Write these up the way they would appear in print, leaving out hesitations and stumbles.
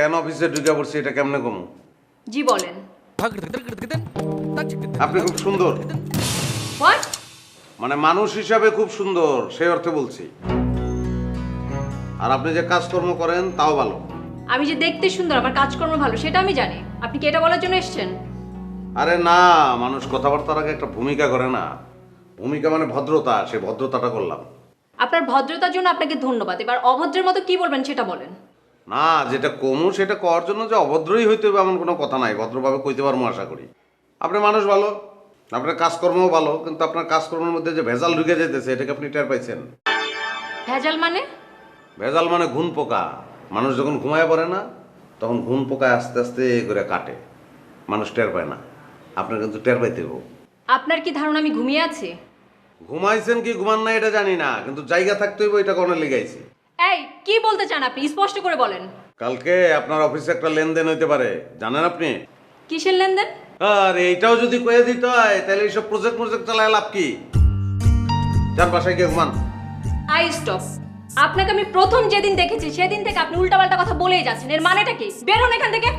কেন অফিসে ঢুকে পড়ছি এটা কেমনে কমু? জি বলেন। আপনি খুব সুন্দর, হোয়াট? মানে মানুষ হিসাবে খুব সুন্দর, সেই অর্থে বলছি। আর আপনি যে কাজকর্ম করেন তাও ভালো। আমি যে দেখতে সুন্দর, আমার কাজকর্ম ভালো, সেটা আমি জানি। আপনি কি এটা বলার জন্য এসেছেন? আরে না, মানুষ কথাবার্তার আগে একটা ভূমিকা করে না? ভূমিকা মানে ভদ্রতা, সেই ভদ্রতাটা করলাম। আপনার ভদ্রতার জন্য আপনাকে ধন্যবাদ। এবার অভদ্রের মতো কি বলবেন সেটা বলেন। না, যেটা কমু সেটা করার জন্য যে অভদ্রই হইতে হবে এমন কোনো কথা নাই। ভদ্রভাবে কইতে পারবো আশা করি। আপনি মানুষ ভালো, আপনার কাজকর্মও ভালো, কিন্তু আপনার কাজকর্মের মধ্যে যে ভেজাল ঢুকে যেতেছে এটাকে আপনি টের পাইছেন? ভেজাল মানে? ভেজাল মানে ঘুন পোকা। মানুষ যখন ঘুমায় পড়ে না, তখন ঘুন পোকায় আস্তে আস্তে করে কাটে, মানুষ টের পায় না। আপনার কিন্তু টের পাইতে হবে। আপনার কি ধারণা আমি ঘুমিয়ে আছি? ঘুমাইছেন কি ঘুমান না এটা জানি না, কিন্তু জায়গা থাকতে হইব, এটা কোনো লিগাইছি। এই কি বলতে চান আপনি? স্পষ্ট করে বলেন। কালকে আপনার অফিসে একটা লেনদেন হইতে পারে, জানেন আপনি? কিসের লেনদেন? আর এইটাও যদি কয়ে দিতে হয় তাহলে এইসব প্রজেক্ট চালায় লাভ কি? যার বাসায় গিয়ে ঘুমান। I stop. আপনাকে আমি প্রথম যেদিন দেখেছি সেদিন থেকে আপনি উল্টাপাল্টা কথা বলেই যাচ্ছেন। এর মানেটা কি? বের হন এখান থেকে।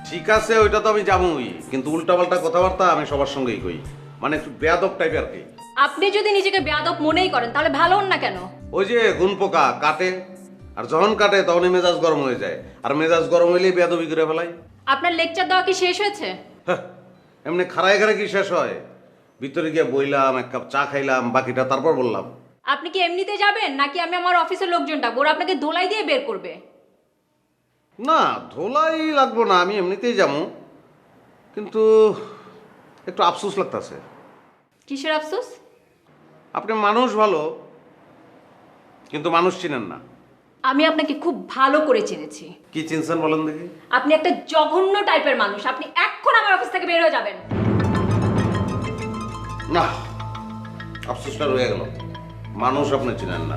ঠিক আছে, ওইটা তো আমি যাবোই, কিন্তু উল্টাপাল্টা কথাবার্তা আমি সবার সঙ্গেই কই, মানে একটু বেয়াদব টাইপের আর কি। আপনি যদি নিজেকে বেয়াদব মনেই করেন তাহলে ভালো হন না কেন? ওই যে ঘুন পোকা কাটে, আর যখন কাটে তখনই মেজাজ গরম হয়ে যায়, আর মেজাজ গরম হইলেই বেয়াদবি করে ফেলাই। আপনার লেকচার দেওয়া কি শেষ হয়েছে? হ্যাঁ, এমনি খাড়ায় খাড়ায় কি শেষ হয়? ভিতরে গিয়ে বইলাম, এক কাপ চা খাইলাম, বাকিটা তারপর বললাম। আপনি কি এমনিতে যাবেন নাকি আমি আমার অফিসের লোকজন ডাকবো, ওরা আপনাকে দোলাই দিয়ে বের করবে? না, ধোলাই লাগবো না, আমি এমনিতেই যাবো, কিন্তু একটু আফসোস লাগতেছে। কিসের আফসোস? আপনি মানুষ ভালো, কিন্তু মানুষ চিনেন না। আমি আপনাকে খুব ভালো করে চিনেছি। কি চিনছেন বলেন দেখি? আপনি একটা জঘন্য টাইপের মানুষ। আপনি এখন আমার অফিস থেকে বের হয়ে যাবেন। না, আফসোসটা রয়ে গেল, মানুষ আপনি চিনেন না।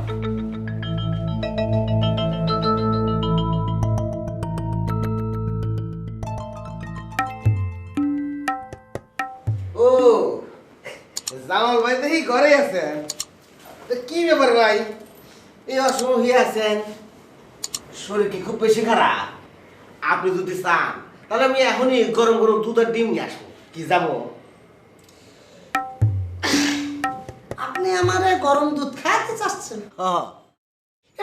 ও জামাল ভাই দেখি ঘরে আছেন। তো কি ব্যাপার ভাই, এই অসময় হয়ে আছেন? শরীর কি খুব বেশি খারাপ? আপনি যদি চান তাহলে আমি এখনই গরম গরম দুধ আর ডিম নিয়ে আসবো। কি যাবো? আপনি আমারে গরম দুধ খাওয়াতে চাচ্ছেন? হ্যাঁ।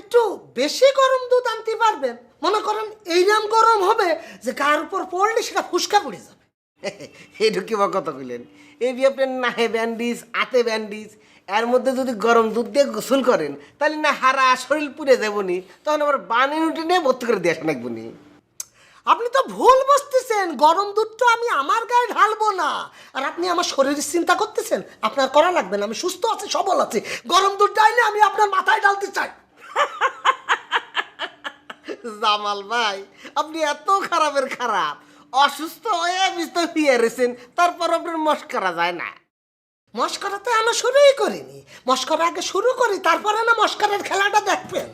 একটু বেশি গরম দুধ আনতে পারবেন? মনে করেন এইরকম গরম হবে যে গার উপর পড়লে সেটা ফুসকা পড়ে যাবে। এইটু কিবা কথা কইলেন? এই যে আপনার নাহে ব্যান্ডিজ, আতে ব্যান্ডিজ, এর মধ্যে যদি গরম দুধ দিয়ে গোসল করেন তাহলে না হারা শরীর পুড়ে যাবনি, তখন আবার বানি উঠে নিয়ে ভর্তি করে দিয়ে আসেন একবনি। আপনি তো ভুল বুঝতেছেন। গরম দুধটা আমি আমার গায়ে ঢালবো না। আর আপনি আমার শরীরের চিন্তা করতেছেন। আপনার করা লাগবে না, আমি সুস্থ আছি, সবল আছি। গরম দুধ ডাইলে আমি আপনার মাথায় ঢালতে চাই। জামাল ভাই, আপনি এত খারাপের খারাপ, অসুস্থ হয়ে বিস্ত হয়ে রেছেন, তারপর আপনার মস্করা যায় না। মস্করাতে আমরা শুরুই করিনি। মস্করা আগে শুরু করি, তারপরে না মস্করার খেলাটা দেখবেন।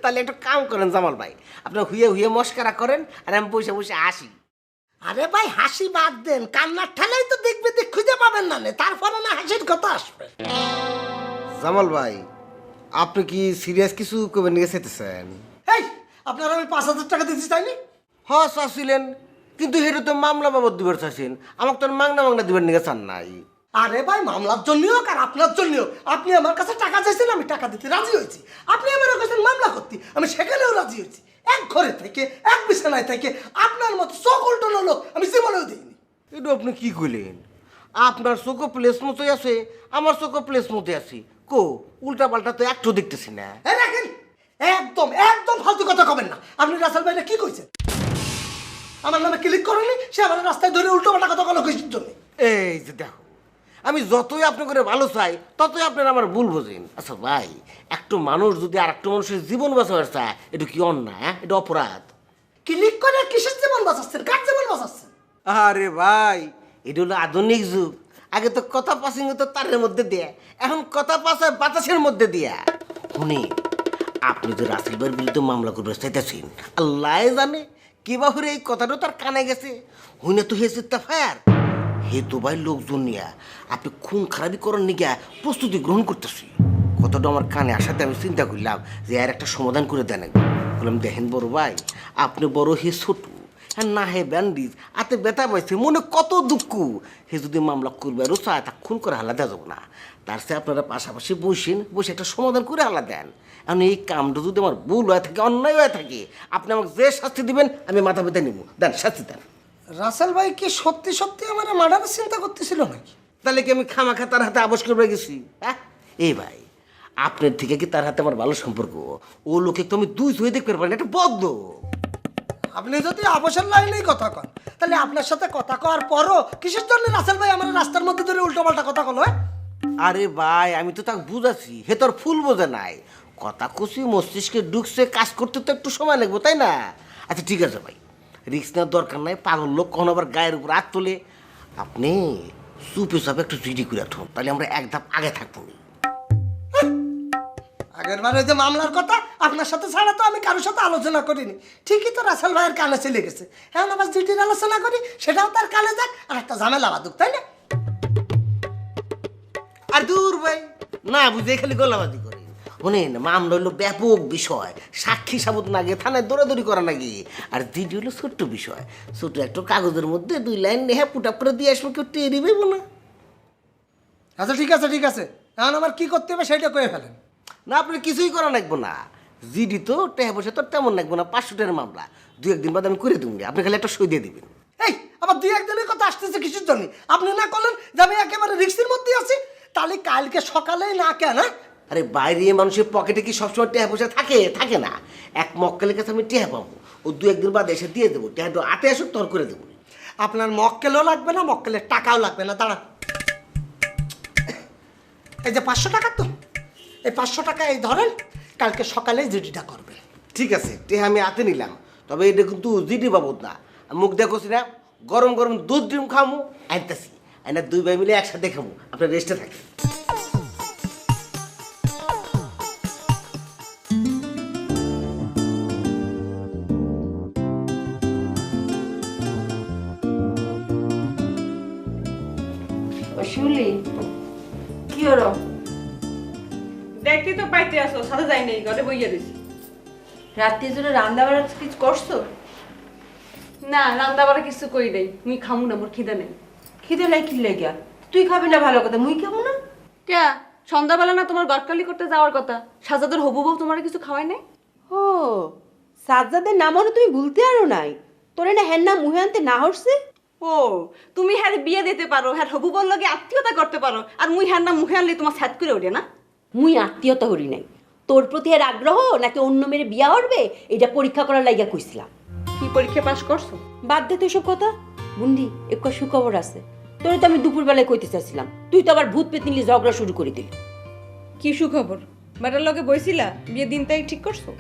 তাহলে একটু কাম করেন জামাল ভাই, আপনি হুয়ে হুয়ে মস্করা করেন আর আমি বসে বসে আসি। আরে ভাই হাসি বাদ দেন, কান্নার ঠেলাই তো দেখবে দেখ খুঁজে পাবেন না, তারপরে না হাসির কথা আসবে। জামাল ভাই, আপনি কি সিরিয়াস কিছু কবে নিয়ে যেতেছেন? এই আপনার আমি 5,000 টাকা দিতে চাইনি? হ্যাঁ চাচ্ছিলেন, কিন্তু সেটা তো মামলা বাবদ দিবার চাচ্ছেন, আমাকে তো মাংনা দিবার নিয়ে চান নাই। আরে ভাই মামলার জন্য হোক আর আপনার জন্য হোক, আপনি আমার কাছে টাকা চাইছেন, আমি টাকা দিতে রাজি হয়েছি। আপনি আমার কাছে মামলা করতে, আমি সেখানেও রাজি হয়েছি। এক ঘরে থেকে, এক বিছানায় থেকে আপনার মতো চোখ উল্টানো লোক আমি জীবনেও দিইনি। এটা আপনি কি কইলেন? আপনার চোখও প্লেস মতোই আছে, আমার চোখও প্লেস মতো আছে। কো উল্টা পাল্টা তো একটু দেখতেছি না। এই রাখেন, একদম একদম ফালতু কথা কবেন না। আপনি রাসেল ভাইরা কি কইছেন? আমার নামে ক্লিক করেনি, সে আমার রাস্তায় ধরে উল্টো পাল্টা কথা বলা কইছেন জন্য। এই যে দেখো, আমি যতই আপনার করে ভালো চাই ততই আপনার আমার ভুল বোঝেন। আচ্ছা ভাই, একটু মানুষ যদি আর একটু মানুষের জীবন বাঁচাবার চায়, এটা কি অন্যায়? হ্যাঁ, এটা অপরাধ। ক্লিক করে কিসের জীবন বাঁচাচ্ছেন? কার জীবন বাঁচাচ্ছেন? আরে ভাই, এটা হলো আধুনিক যুগ। আগে তো কথা পাসিং হতো তারের মধ্যে দেয়া, এখন কথা পাশে বাতাসের মধ্যে দিয়া। শুনে, আপনি তো রাসেল ভাইয়ের বিরুদ্ধে মামলা করবে চাইতেছেন, আল্লাহ জানে কিবা করে এই কথাটা তার কানে গেছে। হুইনা তো হেসে ফায়ার হে তো ভাই লোকজন নিয়া আপনি খুন খারাপি করার নিয়ে প্রস্তুতি গ্রহণ করতেছি। কথাটা আমার কানে আসাতে আমি চিন্তা করলাম যে এর একটা সমাধান করে দেন। বললাম দেখেন বড় ভাই, আপনি বড় হে ছোট, হ্যাঁ না হে ব্যান্ডিজ, আতে ব্যথা পাইছে, মনে কত দুঃখ। হে যদি মামলা করবে আরও চায় তা খুন করে হালা দেওয়া যাবো না। তার চেয়ে আপনারা পাশাপাশি বসেন, বসে একটা সমাধান করে হালা দেন। এখন এই কামটা যদি আমার ভুল হয়ে থাকে, অন্যায় হয়ে থাকে, আপনি আমাকে যে শাস্তি দিবেন আমি মাথা ব্যথা নিব। দেন শাস্তি দেন। রাসেল ভাই কি সত্যি সত্যি আমার মার্ডারের চিন্তা করতেছিল নাকি? তাহলে কি আমি খামাখা তার হাতে আবশ করে গেছি? হ্যাঁ এই ভাই, আপনার থেকে কি তার হাতে আমার ভালো সম্পর্ক? ও লোকে তো আমি দুই চোখে দেখতে পারি না, এটা বদ্ধ। আপনি যদি আবসের লাইনেই কথা কন, তাহলে আপনার সাথে কথা কওয়ার পরও কিসের জন্য রাসেল ভাই আমার রাস্তার মধ্যে ধরে উল্টোপাল্টা কথা কল? আরে ভাই, আমি তো তাকে বুঝাচ্ছি, হে তোর ফুল বোঝে নাই। কথা কুচি মস্তিষ্কে ঢুকছে, কাজ করতে তো একটু সময় লাগবে, তাই না? আচ্ছা ঠিক আছে ভাই, রিস্ক নেওয়ার দরকার নাই। পাগল লোক কখন আবার গায়ের উপর হাত তোলে। আপনি চুপে চাপে একটু জিডি করে রাখুন, তাহলে আমরা এক ধাপ আগে থাকবো। আগের বার ওই যে মামলার কথা আপনার সাথে ছাড়া তো আমি কারোর সাথে আলোচনা করিনি। ঠিকই তো রাসেল ভাইয়ের কানে চলে গেছে। হ্যাঁ আবার জিডির আলোচনা করি, সেটাও তার কানে যাক, আর একটা ঝামেলা বাদুক, তাই না? আর দূর ভাই, না বুঝে খালি গোলাবাজি করে। শোনেন, মামলা হলো ব্যাপক বিষয়, সাক্ষী সাবুত না গিয়ে থানায় দৌড়াদৌড়ি করা নাকি। আর জিডি হলো ছোট্ট বিষয়, ছোট একটা কাগজের মধ্যে 2 লাইন নেহা পুটাপ করে দিয়ে আসবো, কেউ টেরি পাইব না। আচ্ছা ঠিক আছে ঠিক আছে, এখন আমার কি করতে হবে সেটা করে ফেলেন। না আপনি কিছুই করা লাগবো না। জিডি তো টেহা পয়সা তো তেমন লাগবো না, 500 টাকার মামলা, 2-1 দিন বাদ আমি করে দেবো। আপনি খালি একটা সই দিয়ে দিবেন। এই আবার 2-1 দিনের কথা আসতেছে কিসের জন্য? আপনি না করলেন যে আমি একেবারে রিক্সের মধ্যে আছি, তাহলে কালকে সকালেই না কেন? আরে বাইরে মানুষের পকেটে কি সবসময় টেহা পয়সা থাকে? থাকে না। এক মক্কেলের কাছে আমি টেহা পাবো, ও 2-1 দিন বাদ এসে দিয়ে দেবো। টেহাটা আতে আসুক, তর করে দেবো। আপনার মক্কেলও লাগবে না, মক্কেলের টাকাও লাগবে না। দাঁড়ান, এই যে 500 টাকা, তো এই 500 টাকা এই ধরেন, কালকে সকালে জিডিটা করবে। ঠিক আছে, টেহা আমি হাতে নিলাম, তবে এটা কিন্তু জিডি বাবদ না। মুখ দেখোছি না, গরম গরম দুধ ডিম খামু, আনতেছি। আইনা 2 ভাই মিলে একসাথে খামু, আপনার রেস্টে থাকে। শিউলি কি হলো? দেখতে তো পাইতে আসো, সাথে যাই নাই, ঘরে বইয়া রয়েছি। রাত্রির জন্য রান্না বাড়া কিছু করছো? না, রান্না বাড়া কিছু করি নাই, মুই খামু না, মোর খিদা নেই। খিদে নাই কি লেগিয়া? তুই খাবি না ভালো কথা, মুই খাবো না কে? সন্ধ্যাবেলা না তোমার গটকালি করতে যাওয়ার কথা, সাজাদের হবু বউ তোমার কিছু খাওয়াই নাই? ও সাজ্জাদের নাম হলো তুমি ভুলতে আরো নাই? তোরে না হ্যার নাম মুহে আনতে না হরছে? ও তুমি হ্যাঁ বিয়ে দিতে পারো, হ্যাঁ হবু বল লগে আত্মীয়তা করতে পারো, আর মুই হ্যাঁ না মুখে আনলে তোমার স্যাত করে ওঠে না? মুই আত্মীয়তা হরি নাই, তোর প্রতি এর আগ্রহ নাকি অন্য মেরে বিয়া হরবে এটা পরীক্ষা করার লাগিয়া কইছিলাম। কি পরীক্ষা পাস করছো? বাদ দে তো এসব কথা। বুন্ডি একটু সুখবর আছে, তোরে তো আমি দুপুরবেলায় কইতে চাইছিলাম, তুই তো আবার ভূত পেতনিলি ঝগড়া শুরু করে দিলি। কি সুখবর? বেটার লগে বইছিলা, বিয়ে দিন তাই ঠিক করছো?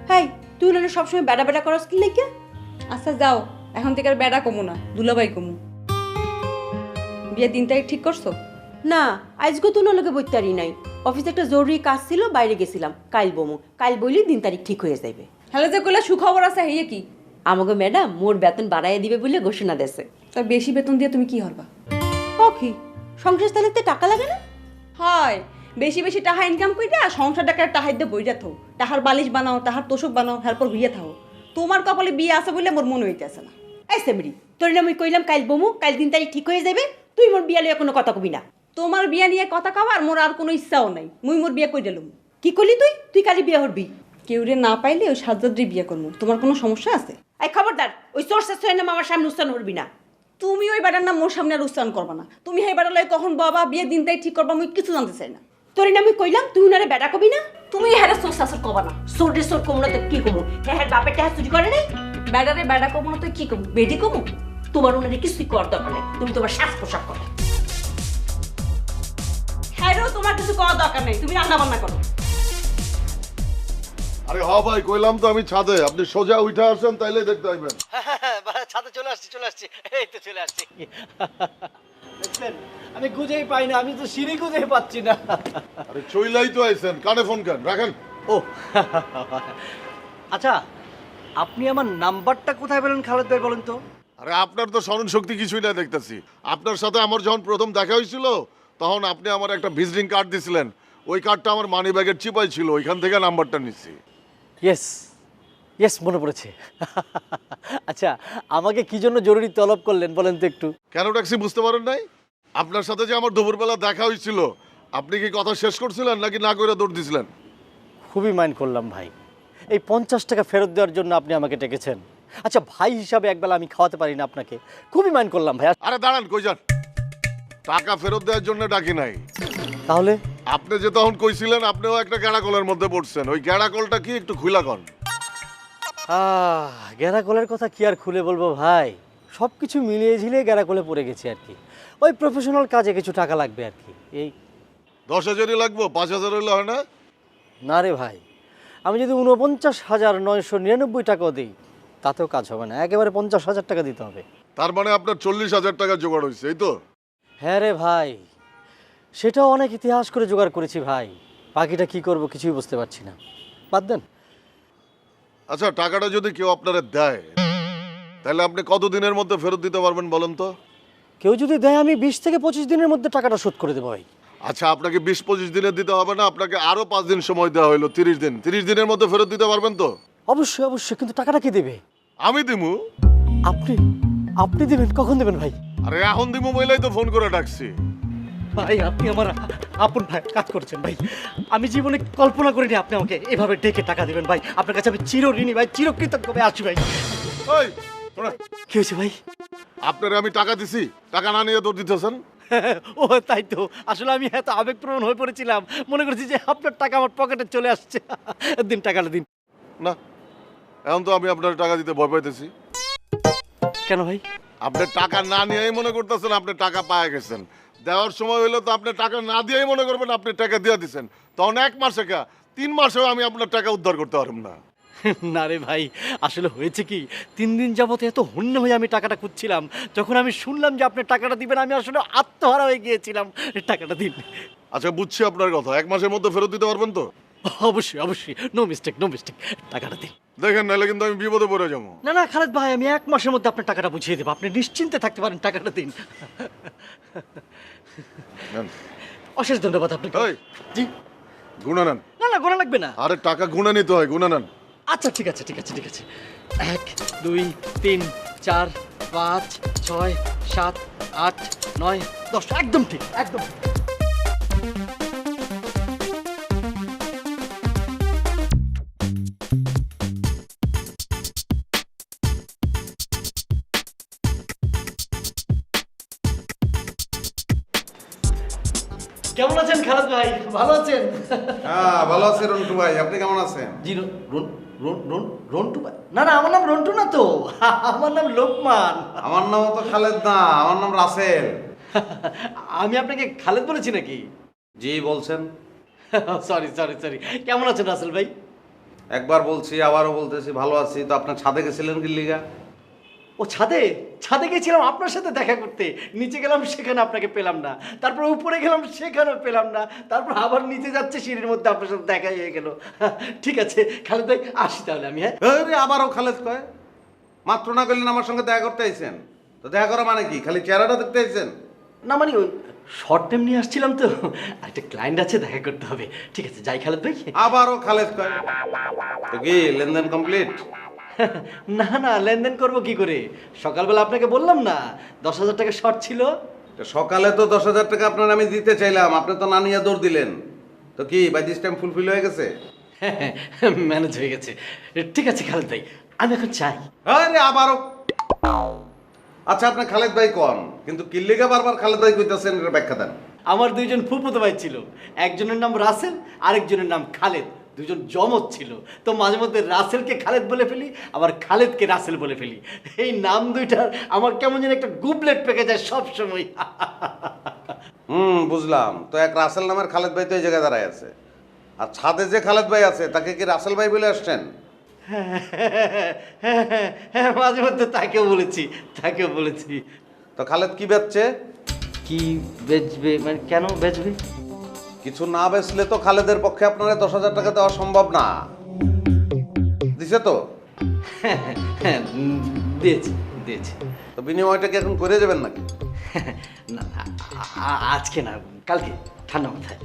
হাই তুই না সবসময় বেড়া বেড়া করস কি লেগে? আচ্ছা যাও, এখন থেকে আর বেড়া কমু না, দুলাভাই কমু। বিয়ে দিন তাই ঠিক করছো? না আজকে তুই না লোকে বইতারি নাই, অফিসে একটা জরুরি কাজ ছিল, বাইরে গেছিলাম। কাইল বমু, কাইল বইলি দিন তারিখ ঠিক হয়ে যাবে। হ্যালো যে কইলা সুখবর আছে, হইয়া কি? আমাকে ম্যাডাম মোর বেতন বাড়াইয়া দিবে বলে ঘোষণা দেছে। তা বেশি বেতন দিয়ে তুমি কি হরবা? ও কি সংসার চালাতে টাকা লাগে না? হয়, বেশি বেশি টাকা ইনকাম কইরা সংসার টাকার টাহাই দিয়ে বইরা থাও, টাহার বালিশ বানাও, টাহার তোষক বানাও, তারপর হইয়া থাও। তোমার কপালে বিয়ে আছে বলে মোর মনে হইতেছে না। এই সেমরি তোর না আমি কইলাম কাইল বমু, কাইল দিন তারিখ ঠিক হয়ে যাবে, তুই মোর বিয়া লইয়া কোনো কথা কবি না। তোমার বিয়া নিয়ে কথা কবার মোর আর কোনো ইচ্ছাও নাই, মুই মোর বিয়ে কই দিলুম। কি করলি তুই? তুই কালি বিয়া হরবি? কেউরে না পাইলে ওই সাজ্জাদরে বিয়ে করবো, তোমার কোনো সমস্যা আছে? এই খবরদার ওই সোর্সেস হয়ে নাম আমার সামনে উচ্চারণ হরবি না। তুমি ওই বেটার নাম মোর সামনে আর উচ্চারণ করবা না। তুমি এই বেটার লয় কখন বাবা বিয়ে দিন তাই ঠিক করবা, মুই কিছু জানতে চাই না। তোর না আমি কইলাম তুই উনারে বেটা কবি না? তুমি হ্যাঁ সোর শাসর কবা না। সোরে সোর কমু না তো কি কমু? হ্যাঁ হ্যাঁ বাপের টাকা চুরি করে নাই? বেড়ারে বেড়া কমু না তো কি কমু? বেডি কমু? তোমার উনারে কিছুই কর দরকার নেই, তুমি তোমার শ্বাস পোশাক করো। হ্যাঁ তোমার কিছু করার দরকার নেই, তুমি রান্না বান্না করো। আরে হ ভাই, কইলাম তো আমি ছাদে, আপনি সোজা উঠে আসেন তাইলে দেখতে পাইবেন। ছাদে চলে আসছি, এই তো চলে আসছি। দেখছেন আমি খুঁজেই পাই না, আমি তো সিঁড়ি খুঁজেই পাচ্ছি না। আরে চইলাই তো আইছেন, কানে ফোন কেন রাখেন? ও আচ্ছা, আপনি আমার নাম্বারটা কোথায় পেলেন খালেদ ভাই বলেন তো? আরে আপনার তো স্মরণ শক্তি কিছুই না দেখতেছি। আপনার সাথে আমার যখন প্রথম দেখা হয়েছিল তখন আপনি আমার একটা ভিজিটিং কার্ড দিছিলেন, ওই কার্ডটা আমার মানি ব্যাগের চিপাই ছিল, ওইখান থেকে নাম্বারটা নিচ্ছি। ইয়েস, ইয়েস, মনে পড়েছে। আচ্ছা, আমাকে কি জন্য জরুরি তলব করলেন বলেন তো একটু। কেন ডাকছি বুঝতে পারেন নাই? আপনার সাথে যে আমার দুপুরবেলা দেখা হয়েছিল, আপনি কি কথা শেষ করছিলেন নাকি না করে দৌড় দিছিলেন? খুবই মাইন্ড করলাম ভাই, এই 50 টাকা ফেরত দেওয়ার জন্য আপনি আমাকে ডেকেছেন। আচ্ছা, ভাই হিসাবে একবেলা আমি খাওয়াতে পারি না আপনাকে, খুবই মাইন্ড করলাম ভাই। আরে দাঁড়ান, কই যান? টাকা ফেরত দেওয়ার জন্য ডাকি নাই। তাহলে আপনি যে তখন কইছিলেন আপনিও একটা গ্যাড়াকলের মধ্যে পড়ছেন, ওই গ্যাড়াকলটা কি একটু খুইলা কন। গ্যারাকলের কথা কি আর খুলে বলবো ভাই, সব কিছু মিলিয়ে ঝিলিয়ে গ্যারাকলে পড়ে গেছি আর কি। ওই প্রফেশনাল কাজে কিছু টাকা লাগবে আর কি, এই। 10,000ই লাগবো, 5,000 হইলে হয় না? না রে ভাই, আমি যদি 49,999 টাকাও দিই তাতেও কাজ হবে না, একেবারে 50,000 টাকা দিতে হবে। তার মানে আপনার 40,000 টাকা জোগাড় হয়েছে, এই তো? হ্যাঁ রে ভাই, সেটাও অনেক ইতিহাস করে জোগাড় করেছি ভাই, বাকিটা কি করব কিছুই বুঝতে পারছি না, বাদ দেন। আচ্ছা, টাকাটা যদি কেউ আপনারা দেয় তাহলে আপনি কতদিনের মধ্যে ফেরত দিতে পারবেন বলেন তো? কেউ যদি দেয় আমি 20 থেকে 25 দিনের মধ্যে টাকাটা শোধ করে দেবো ভাই। আচ্ছা, আপনাকে 20-25 দিনে দিতে হবে না, আপনাকে আরো 5 দিন সময় দেওয়া হলো, 30 দিন। 30 দিনের মধ্যে ফেরত দিতে পারবেন তো? অবশ্যই অবশ্যই, কিন্তু টাকাটা কে দেবে? আমি দিমু। আপনি আপনি দেবেন? কখন দেবেন ভাই? আরে এখন দিমু বলেই তো ফোন করে ডাকছি। ভাই আপনি আমার আপন ভাই, কাজ করছেন ভাই, আমি জীবনে কল্পনা করিনি আপনি আমাকে এভাবে ডেকে টাকা দেবেন ভাই। আপনার কাছে আমি চিরঋণী ভাই, চিরকৃতজ্ঞ ভাই, আসি ভাই। ওই শোনা, কি হয়েছে ভাই? আপনারে আমি টাকা দিছি, টাকা না নিয়ে দৌড় দিতেছেন? ও তাই তো, আসলে আমি এত আবেগপ্রবণ হয়ে পড়েছিলাম, মনে করছি যে আপনার টাকা আমার পকেটে চলে আসছে। দিন, টাকাটা দিন। না, এখন তো আমি আপনার টাকা দিতে ভয় পাইতেছি। কেন ভাই? আপনি টাকা না নিয়েই মনে করতেছেন আপনি টাকা পায়ে গেছেন। দেওয়ার সময় হইলে তো আপনি টাকা না দিয়েই মনে করবেন আপনি টাকা দিয়ে দিচ্ছেন। তখন 1 মাসে 3 মাসেও আমি আপনার টাকা উদ্ধার করতে পারব না। না রে ভাই, আসলে হয়েছে কি, 3 দিন যাবত এত হন্য হয়ে আমি টাকাটা খুঁজছিলাম, যখন আমি শুনলাম যে আপনি টাকাটা দিবেন আমি আসলে আত্মহারা হয়ে গিয়েছিলাম। টাকাটা দিন। আচ্ছা, বুঝছি আপনার কথা। 1 মাসের মধ্যে ফেরত দিতে পারবেন তো? অবশ্যই অবশ্যই, নো মিস্টেক নো মিস্টেক, টাকাটা দিন। দেখেন, নাহলে কিন্তু আমি বিপদে পড়ে যাবো। না না খালেদ ভাই, আমি 1 মাসের মধ্যে আপনার টাকাটা বুঝিয়ে দেবো, আপনি নিশ্চিন্তে থাকতে পারেন, টাকাটা দিন। নেন। অশেষ ধন্যবাদ আপনাকে। এই, জি। গুণা নেন। না না, গোনা লাগবে না। আরে টাকা গুণা নিতে হয়, গুণা নেন। আচ্ছা ঠিক আছে ঠিক আছে ঠিক আছে, 1 2 3 4 5 6 7 8 9 10, একদম ঠিক, একদম ঠিক। কেমন আছেন খালেদ ভাই? ভালো আছেন? হ্যাঁ, ভালো আছি রন্টু ভাই, আপনি কেমন আছেন? জি, রন্টু ভাই? না না, আমার নাম রন্টু না তো, আমার নাম লোকমান। আমার নাম তো খালেদ না, আমার নাম রাসেল। আমি আপনাকে খালেদ বলেছি নাকি? জি বলছেন। সরি সরি সরি, কেমন আছেন রাসেল ভাই? একবার বলছি আবারও বলতেছি, ভালো আছি। তো আপনার ছাদে গেছিলেন কি লিগা? ও ছাদে? ছাদে গেছিলাম আপনার সাথে দেখা করতে, নিচে গেলাম সেখানে আপনাকে পেলাম না, তারপর উপরে গেলাম সেখানেও পেলাম না, তারপর আবার নিচে যাচ্ছে সিঁড়ির মধ্যে আপনার সাথে দেখা হয়ে গেল। ঠিক আছে খালেদ ভাই, আসি তাহলে আমি। হ্যাঁ, আরে আবারও খালেদ কয়? মাত্র না করলেন আমার সঙ্গে দেখা করতে আইছেন, তো দেখা করা মানে কি? খালি চেহারাটা দেখতে আইছেন? না মানে ওই শর্ট টাইম নিয়ে আসছিলাম তো, একটা ক্লায়েন্ট আছে, দেখা করতে হবে। ঠিক আছে যাই খালেদ ভাই। আবারও খালেদ কয়? তো কি লেনদেন কমপ্লিট? না না, লেনদেন করবো কি করে? সকালবেলা আপনাকে বললাম না 10,000 টাকা শর্ট ছিল। তো সকালে তো 10,000 টাকা আপনার আমি দিতে চাইলাম, আপনি তো না নিয়ে দৌড় দিলেন। তো কি বাই দিস টাইম ফুলফিল হয়ে গেছে? ম্যানেজ হয়ে গেছে। ঠিক আছে খালেদ ভাই, আমি এখন চাই। আরে আবারও? আচ্ছা, আপনি খালেদ ভাই কন, কিন্তু কিল্লিগা বারবার খালেদ ভাই কইতাছেন, এর ব্যাখ্যা দেন। আমার 2 জন ফুফুতো ভাই ছিল, একজনের নাম রাসেল, আরেকজনের নাম খালেদ। 2 জন জমজ ছিল, তো মাঝে মধ্যে রাসেলকে খালেদ বলে ফেলি, আবার খালেদকে রাসেল বলে ফেলি। এই নাম দুইটার আমার কেমন যেন একটা গুবলেট পেকে যায় সব সময়। বুঝলাম। তো এক রাসেল নামের খালেদ ভাই তো এই জায়গায় দাঁড়ায় আছে, আর ছাদে যে খালেদ ভাই আছে তাকে কি রাসেল ভাই বলে আসছেন? হ্যাঁ, মাঝে মধ্যে তাকেও বলেছি, তাকেও বলেছি। তো খালেদ কি বেচছে? কি বেচবে মানে? কেন বেচবে? কিছু না বেচলে তো খালেদের পক্ষে আপনারা 10,000 টাকা দেওয়া সম্ভব না। দিছে তো? হ্যাঁ, দিয়েছি দিয়েছি। তো বিনিময়টা কি এখন করে যাবেন নাকি? না আজকে না, কালকে, ঠান্ডা মাথায়।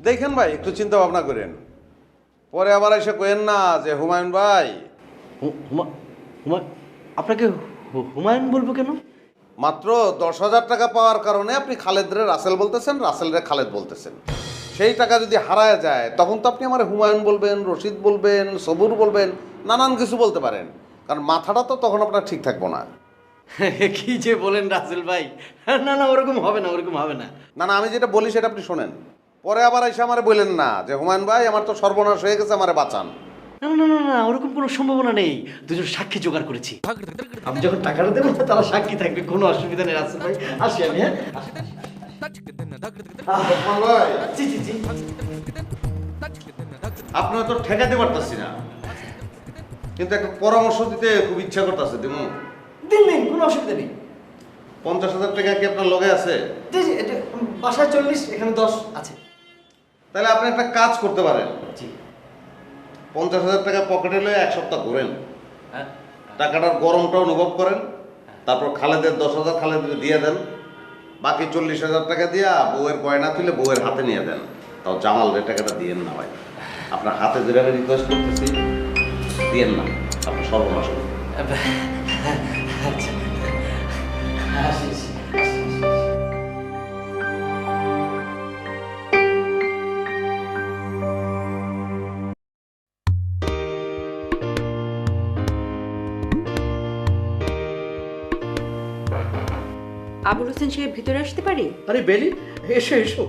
দেখেন ভাই, একটু চিন্তা ভাবনা করেন, পরে আবার এসে কইেন না যে হুমায়ুন ভাই আপনাকে হুমায়ুন বলবো কেন? মাত্র 10,000 টাকা পাওয়ার কারণে আপনি খালেদরে রাসেল বলতেছেন, রাসেলরে খালেদ বলতেছেন। সেই টাকা যদি হারায় যায় তখন তো আপনি আমার হুমায়ুন বলবেন, রশিদ বলবেন, সবুর বলবেন, নানান কিছু বলতে পারেন, কারণ মাথাটা তো তখন আপনার ঠিক থাকবো না। কি যে বলেন রাসেল ভাই, না না ওরকম হবে না, ওরকম হবে না। না না, আমি যেটা বলি সেটা আপনি শোনেন, পরে আবার এসে আমারে বললেন না যে হুমায়ুন ভাই আমার তো সর্বনাশ হয়ে গেছে, আমারে বাঁচান। না না না না, ওরকম কোনো সম্ভাবনা নেই। দুজন সাক্ষী জোগাড় করেছি। আমি যখন টাকাটা দেবো তারা সাক্ষী থাকবে, কোনো অসুবিধা নেই রাসেল ভাই। আসি আমি, হ্যাঁ। জি জি জি। আপনার তো ঠেকাতে পারতেছি না, কিন্তু একটা পরামর্শ দিতে খুব ইচ্ছা করতেছে। দিমু দিন দিন, কোনো অসুবিধা নেই। 50,000 টাকা কি আপনার লগে আছে? জি জি, এটা বাসায় 40, এখানে 10 আছে। তাহলে আপনি একটা কাজ করতে পারেন, জি। 50,000 টাকা পকেটে লয়ে 1 সপ্তাহ ঘুরেন, হ্যাঁ। টাকাটার গরমটা অনুভব করেন, তারপর খালেদের 10,000 খালেদের দিয়ে দেন, বাকি 40,000 টাকা দিয়া বউয়ের গয়না তুলে বউয়ের হাতে নিয়ে দেন। তাও জামাল রে টাকাটা দিয়েন না ভাই, আপনার হাতে ধরে আমি রিকোয়েস্ট করতেছি, দিয়েন না, আপনার সর্বনাশ হবে। আচ্ছা, আসিস। আবুল হোসেন সাহেব ভিতরে আসতে পারি? আরে বেলি, এসো এসো,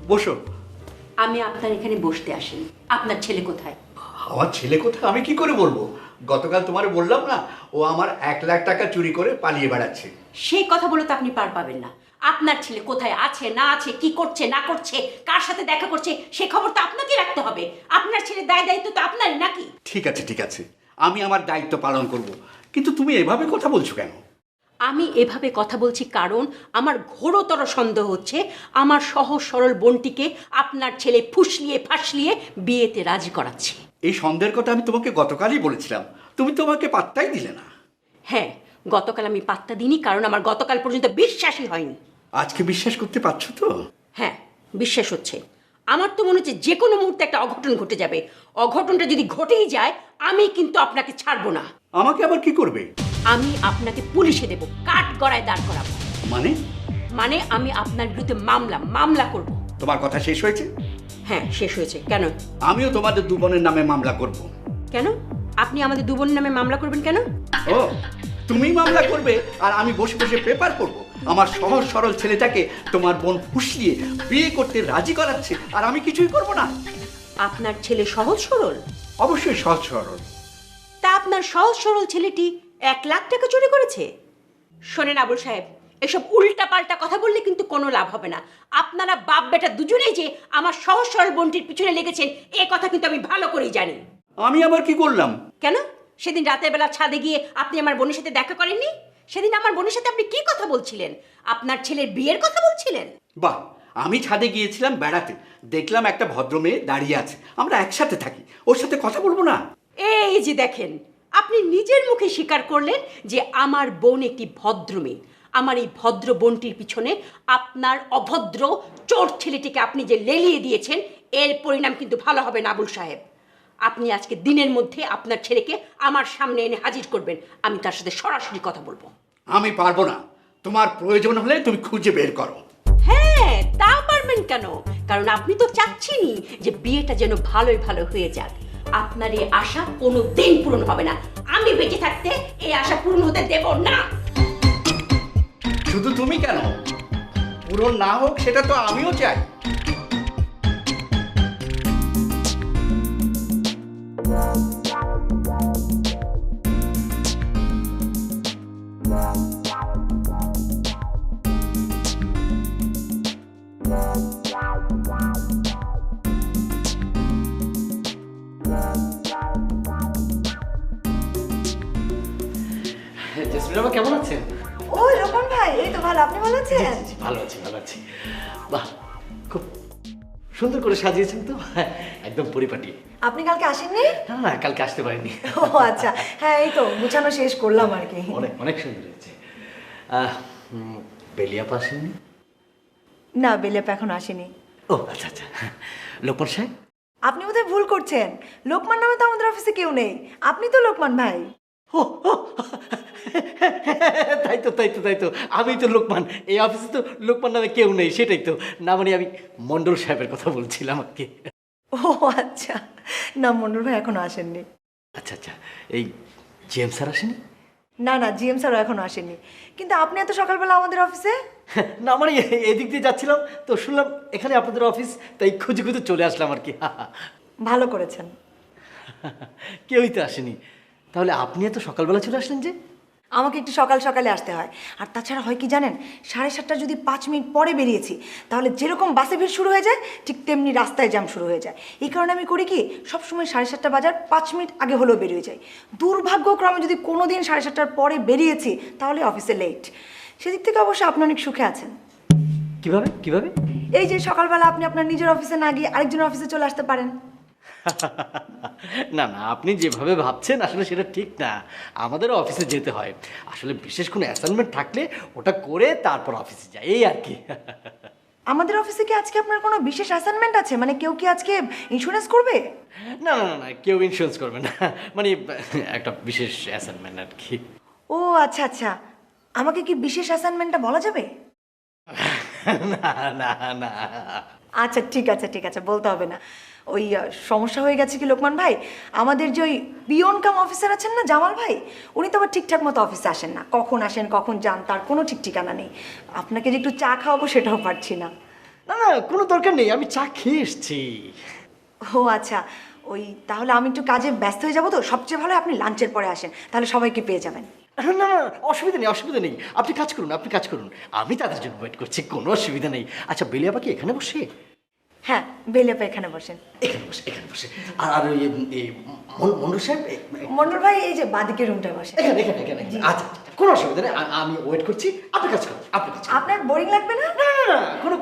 বসো। আমি আপনার এখানে বসতে আসিনি। আপনার ছেলে কোথায়? আমার ছেলে কোথায় আমি কি করে বলবো? গতকাল তোমারে বললাম না, ও আমার 1,00,000 টাকা চুরি করে পালিয়ে বেড়াচ্ছে। সেই কথা বলে তো আপনি পার পাবেন না। আপনার ছেলে কোথায় আছে না আছে, কি করছে না করছে, কার সাথে দেখা করছে, সে খবর তো আপনাকে রাখতে হবে। আপনার ছেলে দায়িত্ব তো আপনারই নাকি? ঠিক আছে ঠিক আছে, আমি আমার দায়িত্ব পালন করব, কিন্তু তুমি এভাবে কথা বলছো কেন? আমি এভাবে কথা বলছি কারণ আমার ঘোরতর সন্দেহ হচ্ছে আমার সহজ সরল বোনটিকে আপনার ছেলে ফুসলিয়ে ফাসলিয়ে বিয়েতে রাজি করাচ্ছে। এই সন্দেহের কথা আমি তোমাকে গতকালই বলেছিলাম, তুমি তো আমাকে পাত্তাই দিলে না। হ্যাঁ, গতকাল আমি পাত্তা দিইনি কারণ আমার গতকাল পর্যন্ত বিশ্বাসই হয়নি। আজকে বিশ্বাস করতে পারছো তো? হ্যাঁ, বিশ্বাস হচ্ছে। আমার তো মনে হচ্ছে যে কোনো মুহূর্তে একটা অঘটন ঘটে যাবে। অঘটনটা যদি ঘটেই যায় আমি কিন্তু আপনাকে ছাড়বো না। আমাকে আবার কি করবে? আমি আপনাকে পুলিশে দেব, কাঠ গড়ায় দাঁড় করাবো। মানে? মানে আমি আপনার বিরুদ্ধে মামলা করব। তোমার কথা শেষ হয়েছে? হ্যাঁ, শেষ হয়েছে। কেন? আমিও তোমাদের দু বোনের নামে মামলা করব। কেন? আপনি আমাদের দু বোনের নামে মামলা করবেন কেন? ও, তুমি মামলা করবে আর আমি বসে বসে পেপার করব? আমার সহজ সরল ছেলেটাকে তোমার বোন ফুসলিয়ে বিয়ে করতে রাজি করাচ্ছে আর আমি কিছুই করব না? আপনার ছেলে সহজ সরল? অবশ্যই সহজ সরল। তা আপনার সহজ সরল ছেলেটি 1,00,000 টাকা চুরি করেছে? শোনেন আবুল সাহেব, এসব উল্টা পাল্টা কথা বললে কিন্তু কোনো লাভ হবে না। আপনারা বাপ বেটা দুজনেই যে আমার সহজ সরল বোনটির পিছনে লেগেছেন এ কথা কিন্তু আমি ভালো করেই জানি। আমি আবার কি করলাম? কেন? সেদিন রাতের বেলা ছাদে গিয়ে আপনি আমার বোনের সাথে দেখা করেননি? সেদিন আমার বোনের সাথে আপনি কি কথা বলছিলেন? আপনার ছেলের বিয়ের কথা বলছিলেন? বাহ, আমি ছাদে গিয়েছিলাম বেড়াতে, দেখলাম একটা ভদ্র মেয়ে দাঁড়িয়ে আছে, আমরা একসাথে থাকি, ওর সাথে কথা বলবো না? এই যে দেখেন, আপনি নিজের মুখে স্বীকার করলেন যে আমার বোন একটি ভদ্র মেয়ে। আমার এই ভদ্র বোনটির পিছনে আপনার অভদ্র চোর ছেলেটিকে আপনি যে লেলিয়ে দিয়েছেন এর পরিণাম কিন্তু ভালো হবে না আবুল সাহেব। আপনি আজকে দিনের মধ্যে আপনার ছেলেকে আমার সামনে এনে হাজির করবেন, আমি তার সাথে সরাসরি কথা বলবো। আমি পারবো না, তোমার প্রয়োজন হলে তুমি খুঁজে বের করো। হ্যাঁ, তা পারবেন কেন? কারণ আপনি তো চাচ্ছেনই যে বিয়েটা যেন ভালোই ভালো হয়ে যাক। আপনার এই আশা কোনো দিন পূরণ হবে না। আমি বেঁচে থাকতে এই আশা পূরণ হতে দেব না। শুধু তুমি কেন, পূরণ না হোক সেটা তো আমিও চাই। জেসমিন বাবা কেমন আছেন? ও লোকন ভাই, এই তো ভালো। আপনি ভালো আছেন? ভালো আছি, ভালো আছি। বাহ, খুব সুন্দর করে সাজিয়েছেন তো, একদম পরিপাটি। আপনি কালকে আসেননি? না না, কালকে আসতে পারিনি। ও আচ্ছা, হ্যাঁ এই তো গুছানো শেষ করলাম আর কি। অনেক অনেক সুন্দর হয়েছে। বেলিয়াপা আসেননি? না, বেলেপ এখন আসেনি। ও আচ্ছা আচ্ছা। লোকমান সাহেব? আপনি বোধহয় ভুল করছেন, লোকমান নামে তো আমাদের অফিসে কেউ নেই, আপনি তো লোকমান ভাই। ও, ও, তাই তো আমি তো লোকমান। এই অফিসে তো লোকমান নামে কেউ নেই, সেটাই তো। না মানে আমি মন্ডল সাহেবের কথা বলছিলাম আর কি। ও আচ্ছা, না মন্ডল ভাই এখনো আসেননি। আচ্ছা, এই জেমস স্যার আসেনি? না না, জিএম স্যারও এখনো আসেননি। কিন্তু আপনি এত সকালবেলা আমাদের অফিসে? না মানে এদিক দিয়ে যাচ্ছিলাম তো শুনলাম এখানে আপনাদের অফিস, তাই খুঁজে খুঁজে চলে আসলাম আর কি। ভালো করেছেন। কেউই তো আসেনি, তাহলে আপনি এত সকালবেলা চলে আসলেন যে? আমাকে একটু সকাল সকালে আসতে হয়, আর তাছাড়া হয় কি জানেন, 7:30 যদি 5 মিনিট পরে বেরিয়েছি তাহলে যেরকম বাসে ভিড় শুরু হয়ে যায় ঠিক তেমনি রাস্তায় জ্যাম শুরু হয়ে যায়। এই কারণে আমি করি কি, সবসময় 7:30 বাজার 5 মিনিট আগে হলেও বেরিয়ে যাই। দুর্ভাগ্যক্রমে যদি কোনো দিন 7:30 পরে বেরিয়েছি তাহলে অফিসে লেট। সেদিক থেকে অবশ্য আপনি অনেক সুখে আছেন। কিভাবে? এই যে সকালবেলা আপনি আপনার নিজের অফিসে না গিয়ে আরেকজনের অফিসে চলে আসতে পারেন। না আপনি যেভাবে ভাবছেন আসলে সেটা ঠিক না। আমাদেরও অফিসে যেতে হয়, আসলে বিশেষ কোনো অ্যাসাইনমেন্ট থাকলে ওটা করে তারপর অফিসে যাই, এই আর কি। আমাদের অফিসে কি আজকে আপনার কোনো বিশেষ অ্যাসাইনমেন্ট আছে? মানে কেউ কি আজকে ইন্স্যুরেন্স করবে? না কেউ ইন্স্যুরেন্স করবে না, মানে একটা বিশেষ অ্যাসাইনমেন্ট আর কি। ও আচ্ছা, আমাকে কি বিশেষ অ্যাসাইনমেন্টটা বলা যাবে? না। আচ্ছা ঠিক আছে, বলতে হবে না। ওই সমস্যা হয়ে গেছে কি লোকমান ভাই, আমাদের যে ওই পিয়ন কাম অফিসার আছেন না জামাল ভাই, উনি তো আবার ঠিকঠাক মতো অফিসে আসেন না। কখন আসেন কখন যান তার কোনো ঠিক ঠিকানা নেই। আপনাকে যে একটু চা খাওয়াবো সেটাও পারছি না। না কোনো দরকার নেই, আমি চা খেয়ে এসছি। ও আচ্ছা, ওই তাহলে আমি একটু কাজে ব্যস্ত হয়ে যাবো, তো সবচেয়ে ভালো আপনি লাঞ্চের পরে আসেন, তাহলে সবাইকে পেয়ে যাবেন। না অসুবিধা নেই, আপনি কাজ করুন, আমি তাদের জন্য ওয়েট করছি, কোনো অসুবিধা নেই। আচ্ছা বেলিয়াপা কি এখানে বসে? হ্যাঁ, বেলিয়াপা এখানে বসেন। এখানে বসে। আর ওই মন্ডল সাহেব? মন্ডল ভাই এই যে বাদিকের রুমটায় বসেন। এখানে। আচ্ছা কোনো অসুবিধা নেই, আমি ওয়েট করছি, আপনি কাজ করুন। আপনার বোরিং লাগবে না? না কোনো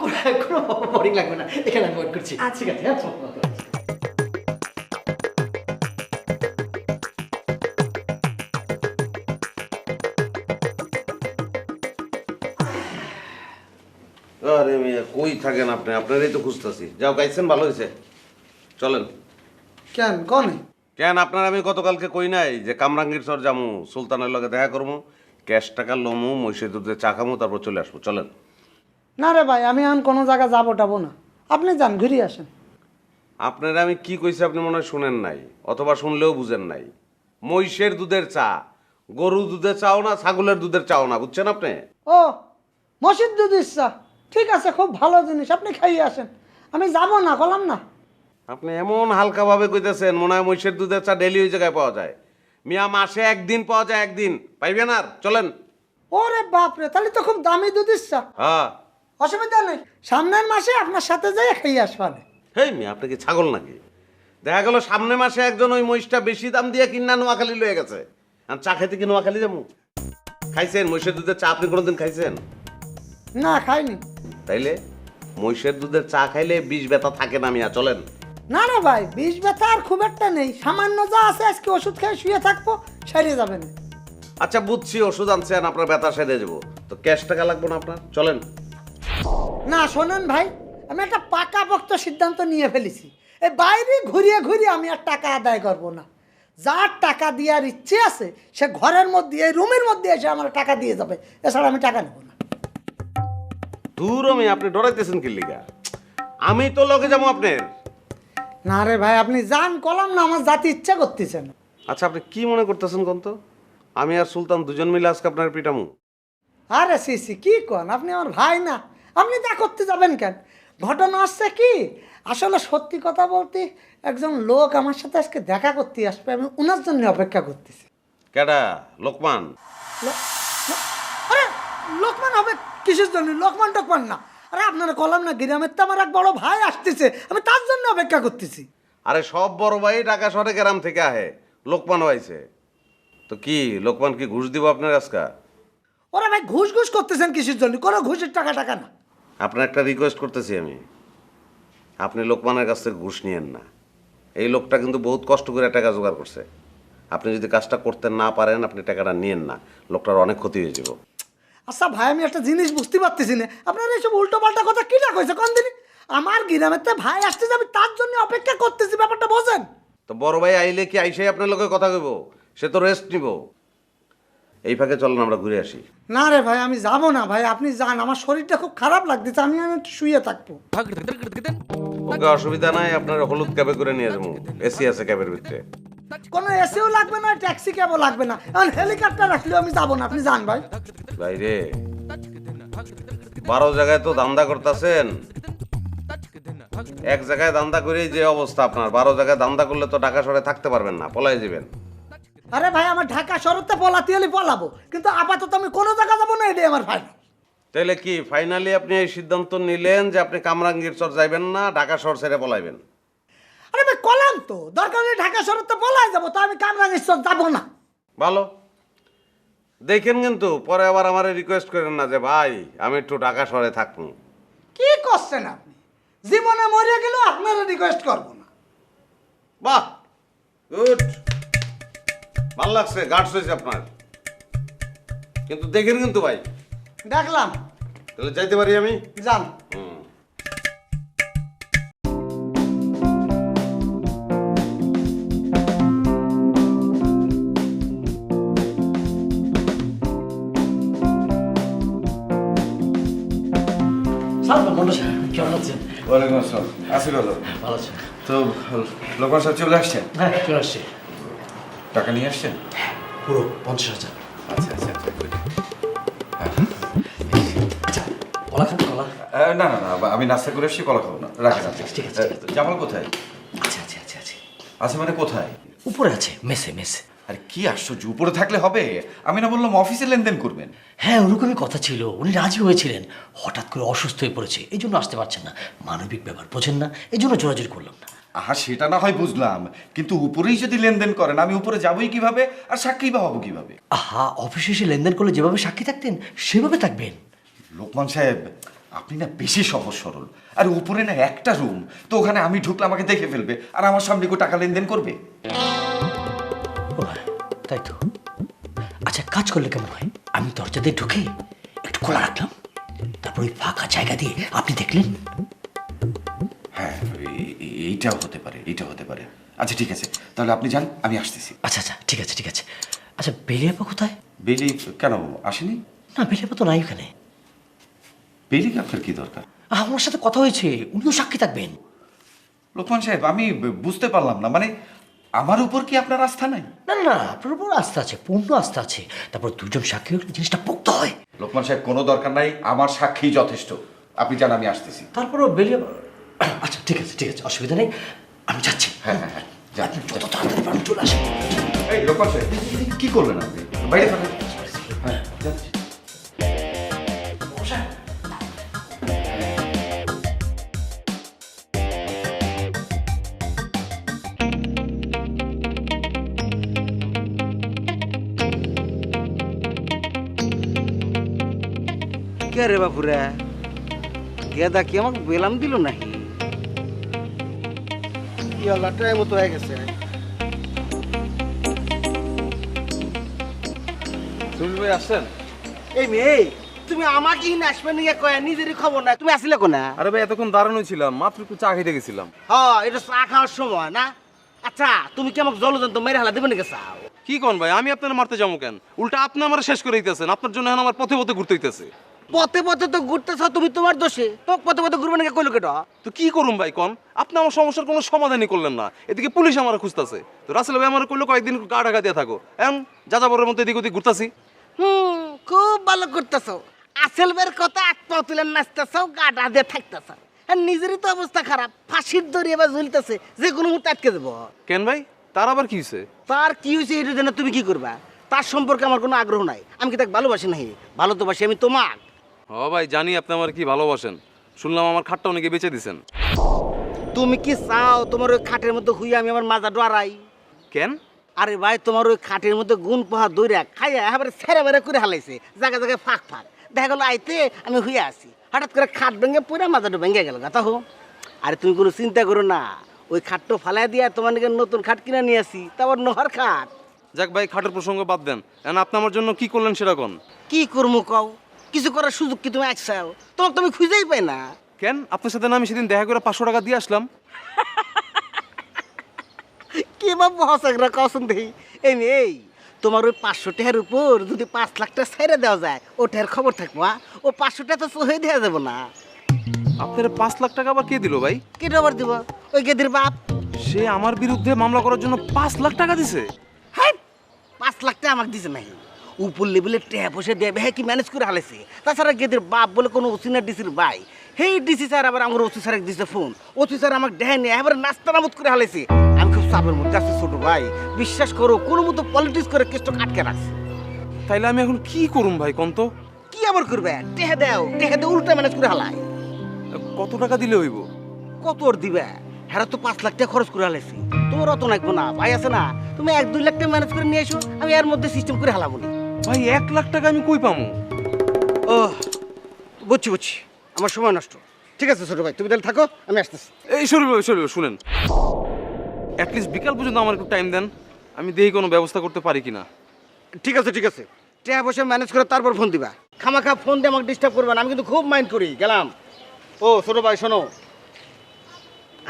বোরিং লাগবে না, এখানে আমি ওয়েট করছি। আচ্ছা। ঠিক আছে, হ্যাঁ। আরে মিয়া কই থাকেন আপনি? আপনারই তো খুঁজতেছি। যাও গাইছেন, ভালো হয়েছে, চলেন। কেন কনে? কেন আপনার আমি গতকালকে কই নাই যে কামরাঙ্গীর চর যামু, সুলতানের লগে দেখা করবো, ক্যাশ টাকা লমু, মহিষের দুধে চা খামু, তারপর চলে আসবো। চলেন। না রে ভাই, আমি এখন কোনো জায়গা যাবো টাবো না, আপনি যান ঘুরে আসেন। আপনারা আমি কি কইছি আপনি মনে হয় শুনেন নাই, অথবা শুনলেও বুঝেন নাই। মহিষের দুধের চা, গরু দুধের চাও না, ছাগলের দুধের চাও না, বুঝছেন আপনি? ও মসজিদ দুধ ইচ্ছা, ঠিক আছে, খুব ভালো জিনিস, আপনি খাইয়ে আসেন, আমি যাবো না, বললাম না। আপনি এমন হালকাভাবে কইতেছেন মনে হয় মহিষের দুধের চা ডেলি ওই জায়গায় পাওয়া যায়। মিয়া মাসে একদিন পাওয়া যায়, একদিন পাইবেন। আর চলেন। ওরে বাপরে, তাহলে তো খুব দামি দুধ ইচ্ছা। হ্যাঁ অসুবিধা নেই, সামনের মাসে আপনার সাথে যাই খাইয়ে আসবানে। হেই মিয়া, আপনি কি ছাগল নাকি? দেখা গেল সামনে মাসে একজন ওই মহিষটা বেশি দাম দিয়ে কিনা নোয়াখালী লয়ে গেছে, আর চা খাইতে কি নোয়াখালী যাবো? খাইছেন মহিষের দুধের চা? আপনি কোনোদিন খাইছেন? না খাইনি। তাইলে মহিষের দুধের চা খাইলে বিষ ব্যথা থাকে না মিয়া, চলেন। না না ভাই, বিষ ব্যথা আর খুব একটা নেই, সামান্য যা আছে, আজকে ওষুধ খেয়ে শুয়ে থাকবো, সেরে যাবেন। আচ্ছা বুঝছি, ওষুধ আনছেন, আপনার ব্যথা সেরে যাবো, তো ক্যাশ টাকা লাগবো না আপনার, চলেন। না শোনেন ভাই, আমি একটা পাকাপোক্ত সিদ্ধান্ত নিয়ে ফেলেছি, এই বাইরে ঘুরিয়ে আমি আর টাকা আদায় করবো না। যার টাকা দেওয়ার ইচ্ছে আছে সে ঘরের মধ্যে, এই রুমের মধ্যে এসে আমার টাকা দিয়ে যাবে, এছাড়া আমি টাকা নেবো না। দূর আমি, আপনি ডরাইতেছেন কি লিগা? আমি তো লগে যাবো আপনার। না রে ভাই, আপনি যান, কলাম না, আমার জাতি ইচ্ছা করতেছেন। আচ্ছা আপনি কি মনে করতেছেন কোন তো? আমি আর সুলতান দুজন মিলে আজকে আপনার পিটামু? আরে সিসি কি কন, আপনি আমার ভাই না, আপনি তা করতে যাবেন কেন? ঘটনা আসছে কি, আসলে সত্যি কথা বলতে একজন লোক আমার সাথে আজকে দেখা করতে আসবে, আমি ওনার জন্য অপেক্ষা করতেছি। কেডা? লোকমান? আরে লোকমান হবে কিসের জন্য? লোকমান টোকমান না, আরে আপনারা কলাম না, গ্রামের তো আমার এক বড় ভাই আসতেছে, আমি তার জন্য অপেক্ষা করতেছি। আরে সব বড় ভাই ঢাকা শহরে গ্রাম থেকে আহে, লোকমান হয়েছে তো কি? লোকমান কি ঘুষ দিব আপনার আজকা? ওরা ভাই ঘুষ করতেছেন কিসের জন্য? কোনো ঘুষের টাকা না। আপনার একটা রিকোয়েস্ট করতেছি আমি, আপনি লোকমানের কাছ থেকে ঘুষ নিয়েন না। এই লোকটা কিন্তু বহুত কষ্ট করে টাকা জোগাড় করছে, আপনি যদি কাজটা করতে না পারেন আপনি টাকাটা নিয়েন না, লোকটার অনেক ক্ষতি হয়ে যাব। আচ্ছা ভাই, আমি একটা জিনিস বুঝতে পারতেছি না, আপনারা এইসব উল্টো পাল্টা কথা কিনা কইছে কোন দিন? আমার গ্রামেতে ভাই আসতে যাবে তার জন্য অপেক্ষা করতেছি, ব্যাপারটা বোঝেন? তো বড় ভাই আইলে কি আইসাই আপনার লোকে কথা কইব? সে তো রেস্ট নিব। এই ফাঁকে চলেন আমরা ঘুরে আসি। না রে ভাই, আমি যাব না ভাই, আপনি যান, আমার শরীরটা খুব খারাপ লাগতেছে, আমি একটু শুয়ে থাকবো। ওকে, অসুবিধা নাই, আপনার হলুদ ক্যাবে করে নিয়ে যাবো, এসি আছে ক্যাবের ভিতরে। কোনো এসিও লাগবে না, ট্যাক্সি ক্যাবও লাগবে না, এখন হেলিকপ্টার রাখলেও আমি যাবো না, আপনি যান ভাই। বাইরে 12 জায়গায় তো ধান্দা করতেছেন, এক জায়গায় ধান্দা করেই যে অবস্থা আপনার, 12 জায়গায় ধান্দা করলে তো ঢাকা শহরে থাকতে পারবেন না, পলাই যাবেন। আরে ভাই, আমার ঢাকা শহরতে পলাতে হলে পলাবো, কিন্তু আপাতত আমি কোনো জায়গা যাবো না, এটাই আমার ভাই। তাইলে কি ফাইনালি আপনি এই সিদ্ধান্ত নিলেন যে আপনি কামরাঙ্গীর চর যাইবেন না, ঢাকা শহর ছেড়ে পলাইবেন? আরে ভাই কলাম তো, দরকার হলে ঢাকা শহরতে পলাই যাবো, তো আমি কামরাঙ্গীর যাবো না। ভালো, দেখেন কিন্তু পরে আবার আমার রিকোয়েস্ট করেন না যে ভাই আমি একটু ঢাকা শহরে থাকবো। কি করছেন আপনি? জীবনে মরিয়া গেলেও আপনারা রিকোয়েস্ট করবো না। বাহ, গুড, ভালো লাগছে, গার্ডস হয়েছে আপনার। কিন্তু দেখেন কিন্তু ভাই, দেখলাম, তাহলে যাইতে পারি আমি? যান। কেমন আছেন? ওয়ালাইকুম আসসালাম। আছি ভালো। ভালো আছেন? তো লোকমান সাহেব চলে আসছেন? হ্যাঁ, চলে আসছি। টাকা নিয়ে আসছেন? পুরো 50,000। আচ্ছা আচ্ছা আচ্ছা, good. আচ্ছা, কলা খান? কলা? না না না, আমি নাস্তা করে এসেছি, কলা খাবো না, রাখেন আপনি। ঠিক আছে, ঠিক আছে। জামাল কোথায়? আচ্ছা আচ্ছা আচ্ছা আচ্ছা, আছে মানে কোথায়? উপরে আছে, মেসে মেসে। আরে কি আশ্চর্য, উপরে থাকলে হবে? আমি না বললাম অফিসে লেনদেন করবেন? হ্যাঁ, ওরকমই কথা ছিল, উনি রাজি হয়েছিলেন, হঠাৎ করে অসুস্থ হয়ে পড়েছে, এই জন্য আসতে পারছেন না, মানবিক ব্যাপার বোঝেন না, এই জন্য জোরাজোরি করলাম না। আহা, সেটা না হয় বুঝলাম, কিন্তু উপরেই যদি লেনদেন করেন আমি উপরে যাবোই কিভাবে, আর সাক্ষী বা হবো কিভাবে? আহা, অফিসে এসে লেনদেন করলে যেভাবে সাক্ষী থাকতেন সেভাবে থাকবেন। লোকমান সাহেব, আপনি না বেশি সহজ সরল, আর উপরে না একটা রুম, তো ওখানে আমি ঢুকলে আমাকে দেখে ফেলবে, আর আমার সামনে কেউ টাকা লেনদেন করবে? ও হ্যাঁ, তাই তো। আচ্ছা, কাজ করলে কেমন হয়, আমি দরজা দিয়ে ঢুকে একটু খোলা রাখলাম, তারপর ওই ফাঁকা জায়গা দিয়ে আপনি দেখলেন। হ্যাঁ, এইটাও হতে পারে, এইটাও হতে পারে। আচ্ছা ঠিক আছে, তাহলে আপনি যান, আমি আসতেছি। আচ্ছা আচ্ছা, ঠিক আছে ঠিক আছে। আচ্ছা, বেলিয়াপা কোথায়? বেলি কেন আসেনি? না, বেলিয়াপা তো নাই ওখানে। বেলিকে আপনার কি দরকার? আমার সাথে কথা হয়েছে, উনিও সাক্ষী থাকবেন। লোকমান সাহেব, আমি বুঝতে পারলাম না, মানে আমার উপর কি আপনার আস্থা নাই? না না না, আপনার উপর আস্থা আছে, পূর্ণ আস্থা আছে, তারপর দুজন সাক্ষী হলে জিনিসটা পোক্ত হয়। লোকমান সাহেব, কোনো দরকার নাই, আমার সাক্ষী যথেষ্ট। আপনি যান, আমি আসতেছি। তারপরও বেলিয়াপা। আচ্ছা ঠিক আছে ঠিক আছে, অসুবিধা নেই, আমি যাচ্ছি। হ্যাঁ হ্যাঁ হ্যাঁ, যান। আপনি যত তাড়াতাড়ি পারেন চলে আসেন। এই লোকমান সাহেব, কি করলেন আপনি? বাইরে থাকেন। হ্যাঁ, যাচ্ছি। কে রে বাপুরা, গেদা কি আমাকে বেলাম দিল নাকি? ইয়াল্লা, টাইম তো হয়ে গেছে। তুমি ভাই আসছেন? এই মেয়ে, তুমি আমাকে আসবে নিয়ে কয়, নিজেরই খবর নাই, তুমি আসলে কোনা? আরে ভাই এতক্ষণ দাঁড়ানো ছিলাম, মাত্র একটু চা খেতে গেছিলাম। হ্যাঁ, এটা চা খাওয়ার সময় না? আচ্ছা, তুমি কি আমাকে জলজন্ত মেরে হালা দেবে নাকি চাও? কি কোন ভাই, আমি আপনার মারতে যাবো কেন? উল্টা আপনি আমার শেষ করে দিতেছেন, আপনার জন্য এখন আমার পথে পথে ঘুরতে হইতেছে। পথে পথে তো ঘুরতেছ তুমি, তোমার দোষে তো পথে পথে ঘুরবে নাকি কইলো কেটা? তো কি করুম ভাই কোন, আপনি আমার সমস্যার কোনো সমাধানই করলেন না, এদিকে পুলিশ আমার খুঁজতেছে। তো রাসেল ভাই আমার কইলো কয়েকদিন গা ঢাকা দিয়ে থাকো, এখন যাযাবরের মধ্যে এদিক ওদিক ঘুরতাছি। খুব ভালো করতেছ, আসল বের কথা আত্মা তুলে নাচতেছ, গাটা দিয়ে থাকতেছ, আর নিজেরই তো অবস্থা খারাপ, ফাঁসির দড়ি এবার ঝুলতেছে, যে কোনো মুহূর্তে আটকে দেবো। কেন ভাই, তার আবার কি হয়েছে? তার কি হয়েছে এটা জন্য তুমি কি করবা? তার সম্পর্কে আমার কোনো আগ্রহ নাই, আমি কি তাকে ভালোবাসি নাই? ভালো তো বাসি আমি তোমাক। ও ভাই, জানি আপনি আমার কি ভালোবাসেন, শুনলাম আমার খাটটা অনেকে বেঁচে দিছেন। তুমি কি চাও তোমার ওই খাটের মধ্যে হুই আমি আমার মাজা ডরাই? কেন? আরে ভাই, তোমার ওই খাটের মধ্যে গুণ পোহা দইরা খাইয়া এবারে ছেড়ে বেড়ে করে হালাইছে, জায়গা জায়গায় ফাঁক ফাঁক, দেখা গেলো আইতে আমি হুইয়া আছি, হঠাৎ করে খাট ভেঙে পুরা মাজাটা ভেঙে গেল কথা হো। আরে তুমি কোনো চিন্তা করো না, ওই খাটটা ফালাই দিয়া তোমার নাকি নতুন খাট কিনে নিয়ে আসি, তারপর নহর খাট। যাক ভাই, খাটের প্রসঙ্গ বাদ দেন, এখন আপনি আমার জন্য কি করলেন সেটা কোন। কি করবো কও? কিছু করার সুযোগ কি তুমি আসছাও? তোমাকে তুমি খুঁজেই পাই না। কেন আপনার সাথে না আমি সেদিন দেখা করে 500 টাকা দিয়ে আসলাম? কে বাবু হসাকরা কসম দেই এই তোমার ওই 500 টাকার উপর যদি 5 লাখ টাকা ছেড়ে দেওয়া যায় ওটার খবর থাকবো ও 500 টাকা তো হয়ে দেওয়া যাবে না। আপনার 5 লাখ টাকা আবার কে দিল ভাই? কি খবর দিব ওই গেদির বাপ? সে আমার বিরুদ্ধে মামলা করার জন্য 5 লাখ টাকা দিছে। হ্যাঁ 5 লাখ টাকা আমাকে দিছে নাই, উপর লেভেলের টাকা পয়সা দেবে হ্যাঁ কি ম্যানেজ করে হালেছে। তাছাড়া গেদির বাপ বলে কোনো ওসিনার ডিসির ভাই, হেই ডিসি স্যার আবার আমার ওসি স্যার দিছে ফোন, ওসি স্যার আমাকে দেহে নিয়ে এবার নাস্তা নামত করে হালেছে। আমি খুব চাপের মধ্যে আছি ছোট ভাই, বিশ্বাস করো কোনো মতো পলিটিক্স করে কেসটা আটকে রাখছে। তাইলে আমি এখন কি করুম ভাই কোন তো? কি আবার করবে, টেহে দেও উল্টা ম্যানেজ করে হালায়। কত টাকা দিলে হইব? কত ওর দিবে, হ্যাঁ তো 5 লাখ টাকা খরচ করে হালাইছি। তোমার অত লাগবো না ভাই, আছে না তুমি 1-2 লাখ টাকা ম্যানেজ করে নিয়ে এসো, আমি এর মধ্যে সিস্টেম করে হালাবো না। ভাই 1 লাখ টাকা আমি কই পামু? ও বুঝছি আমার সময় নষ্ট। ঠিক আছে ছোট ভাই তুমি তাহলে থাকো, আমি আসতেছি। এই শরীফ শুনেন, অ্যাটলিস্ট বিকাল পর্যন্ত আমার একটু টাইম দেন, আমি দেখি কোনো ব্যবস্থা করতে পারি কিনা। ঠিক আছে টাকা পয়সা ম্যানেজ করে তারপর ফোন দিবা, খামাখা ফোন দিয়ে আমাকে ডিস্টার্ব করবে না, আমি কিন্তু খুব মাইন্ড করি। গেলাম। ও ছোট ভাই শোনো,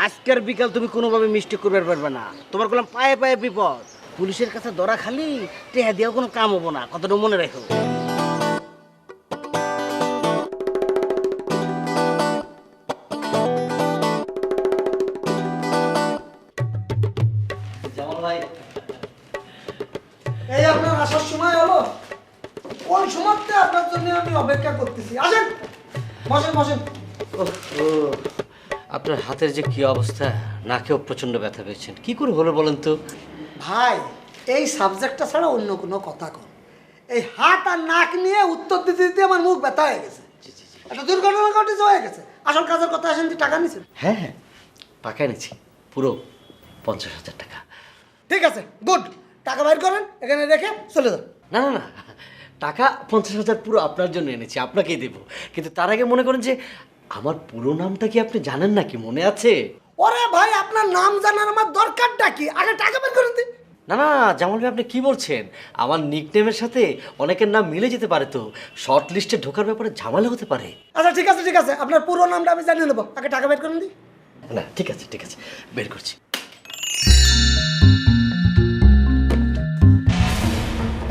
আজকের বিকাল তুমি কোনোভাবে মিস্টেক করবে পারবে না, তোমার বললাম পায়ে পায়ে বিপদ, পুলিশের কাছে ধরা খালি টেহা দিয়েও কোনো কাম হবো না, কতটা মনে রাখো। জামাল ভাই, এই আপনার আসার সময় হলো, কোন সময়তে আপনার জন্য আমি অপেক্ষা করতেছি। আসেন বসেন। আপনার হাতের যে কি অবস্থা, নাকেও প্রচন্ড ব্যথা পেয়েছেন, কি করে হলো বলেন তো? ভাই এই সাবজেক্টটা ছাড়া অন্য কোনো কথা কর, এই হাত আর নাক নিয়ে উত্তর দিতে দিতে আমার মুখ ব্যথা হয়ে গেছে। একটা দুর্ঘটনা ঘটেছে হয়ে গেছে, আসল কাজের কথা আসেন, যে টাকা নিছেন। হ্যাঁ টাকা এনেছি পুরো 50,000 টাকা। ঠিক আছে গুড, টাকা বাইর করেন, এখানে রেখে চলে যান। না টাকা 50,000 পুরো আপনার জন্য এনেছি, আপনাকেই দেব। কিন্তু তার আগে মনে করেন যে আমার পুরো নামটা কি আপনি জানেন নাকি, মনে আছে? ওরে ভাই আপনার নাম জানার আমার দরকারটা কি, আগে টাকা বের করে দিন। না জামাল ভাই আপনি কি বলছেন? আমার নিকনেমের সাথে অনেকের নাম মিলে যেতে পারে, তো শর্ট লিস্টে ঢোকার ব্যাপারে ঝামেলা হতে পারে। আচ্ছা ঠিক আছে আপনার পুরো নামটা আমি জানিয়ে নেবো, আগে টাকা বের করেন দিই। না ঠিক আছে বের করছি।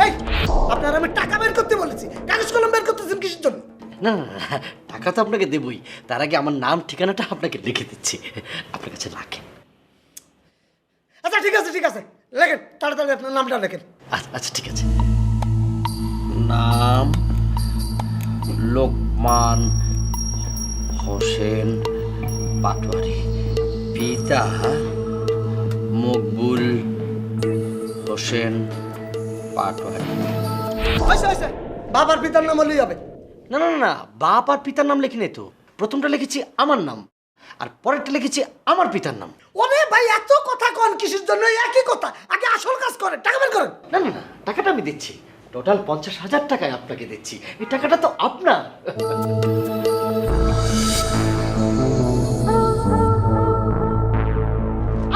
এই আপনার আমি টাকা বের করতে বলেছি, কাগজ কলম বের করতেছেন কিসের জন্য? না টাকা তো আপনাকে দেবই, তার আগে আমার নাম ঠিকানাটা আপনাকে লিখে দিচ্ছি, আপনার কাছে রাখেন। আচ্ছা ঠিক আছে লেখেন, তাড়াতাড়ি আপনার নামটা লেখেন। আচ্ছা ঠিক আছে। নাম লোকমান হোসেন পাটোয়ারি, পিতা মকবুল হোসেন পাটোয়ারি। আচ্ছা বাবার পিতার নাম হলেই হবে। না বাপ আর পিতার নাম লিখিনি তো, প্রথমটা লিখেছি আমার নাম আর পরেরটা লিখেছি আমার পিতার নাম। ওরে ভাই এত কথা কন কিসের জন্য, একই কথা, আগে আসল কাজ করেন, টাকা বের করেন। না টাকাটা আমি দিচ্ছি, টোটাল 50,000 টাকায় আপনাকে দিচ্ছি, এই টাকাটা তো আপনার।